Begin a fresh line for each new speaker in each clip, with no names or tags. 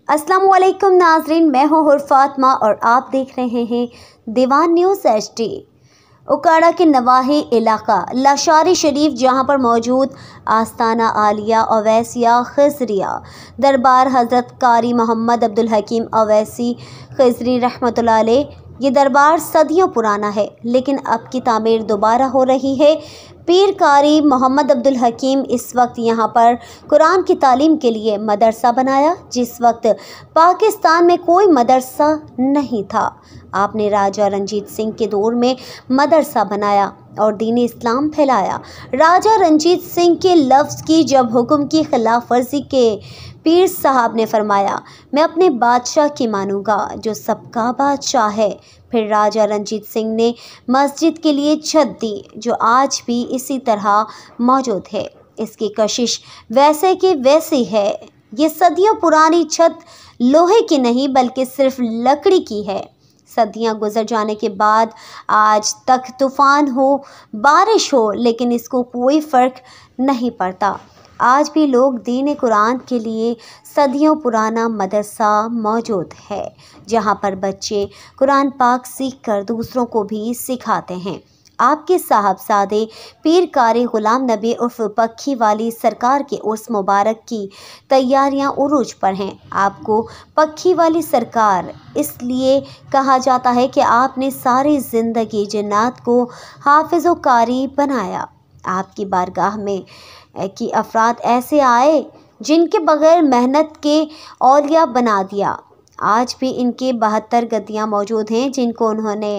अस्सलाम वालेकुम नाजरीन, मैं हूँ हुर फातिमा और आप देख रहे हैं दीवान न्यूज़ HD। उकाड़ा के नवाही इलाका लाशारी शरीफ जहाँ पर मौजूद आस्ताना आलिया अवैसिया खिजरिया दरबार हज़रत कारी मोहम्मद अब्दुल हकीम अवैसी खिजरी रहमतुल्लाह अलैह, ये दरबार सदियों पुराना है लेकिन अब की तामीर दोबारा हो रही है। पीर कारी मोहम्मद अब्दुल हकीम इस वक्त यहाँ पर कुरान की तालीम के लिए मदरसा बनाया, जिस वक्त पाकिस्तान में कोई मदरसा नहीं था। आपने राजा रंजीत सिंह के दौर में मदरसा बनाया और दीन इस्लाम फैलाया। राजा रंजीत सिंह के लफ्ज़ की जब हुक्म की खिलाफ वर्जी के पीर साहब ने फरमाया, मैं अपने बादशाह की मानूंगा जो सबका बादशाह है। फिर राजा रंजीत सिंह ने मस्जिद के लिए छत दी जो आज भी इसी तरह मौजूद है। इसकी कशिश वैसे की वैसी है। ये सदियों पुरानी छत लोहे की नहीं बल्कि सिर्फ लकड़ी की है। सदियां गुजर जाने के बाद आज तक तूफ़ान हो, बारिश हो, लेकिन इसको कोई फ़र्क नहीं पड़ता। आज भी लोग दीन कुरान के लिए सदियों पुराना मदरसा मौजूद है जहां पर बच्चे कुरान पाक सीख कर दूसरों को भी सिखाते हैं। आपके साहबजादे पीर कारी ग़ुलाम नबी उर्फ पक्खी वाली सरकार के उर्स मुबारक की तैयारियां उरूज पर हैं। आपको पक्खी वाली सरकार इसलिए कहा जाता है कि आपने सारी ज़िंदगी जिन्नात को हाफिज़ व कारी बनाया। आपकी बारगाह में कि अफराद ऐसे आए जिनके बग़ैर मेहनत के औलिया बना दिया। आज भी इनके 72 गद्दियाँ मौजूद हैं जिनको उन्होंने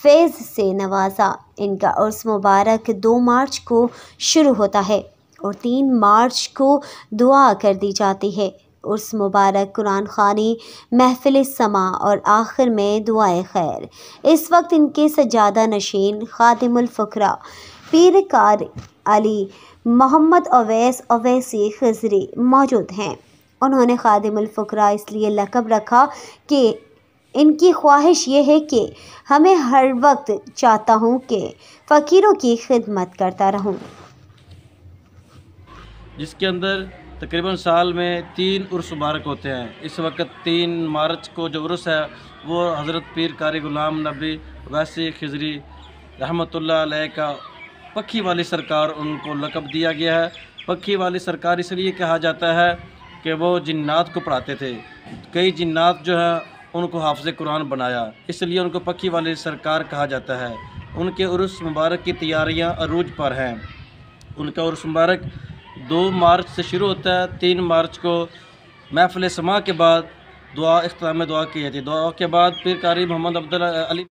फैज़ से नवाजा। इनका उर्स मुबारक 2 मार्च को शुरू होता है और 3 मार्च को दुआ कर दी जाती है। उर्स मुबारक कुरान ख़ानी, महफ़िल समा और आखिर में दुआए खैर। इस वक्त इनके सजादा नशीन खादिमुल फ़ुक़रा पीर कारी अली मोहम्मद अवैस अवैसी खिजरी मौजूद हैं। उन्होंने खादिमुल फ़ुक़रा इसलिए लक़ब रखा कि इनकी ख्वाहिश ये है कि हमें हर वक्त चाहता हूँ कि फ़कीरों की खिदमत करता रहूँ।
जिसके अंदर तकरीबन साल में 3 उर्स मुबारक होते हैं। इस वक्त 3 मार्च को जो उर्स है वो हज़रत पीर कारी ग़ुलाम नबी अवैसी खिजरी रहमतुल्लाह अलैह का पक्खी वाली सरकार उनको लक़ब दिया गया है। पक्खी वाली सरकार इसलिए कहा जाता है कि वो जिन्नात को पढ़ाते थे। कई जिन्नात जो है उनको हाफ़िज़ कुरान बनाया, इसलिए उनको पक्खी वाली सरकार कहा जाता है। उनके उर्स मुबारक की तैयारियां अरूज पर हैं। उनका उर्स मुबारक 2 मार्च से शुरू होता है। 3 मार्च को महफ़िल समा के बाद दुआ इख्तिताम दुआ की जाती है। दुआ के बाद पीर कारी मोहम्मद अब्दुल अली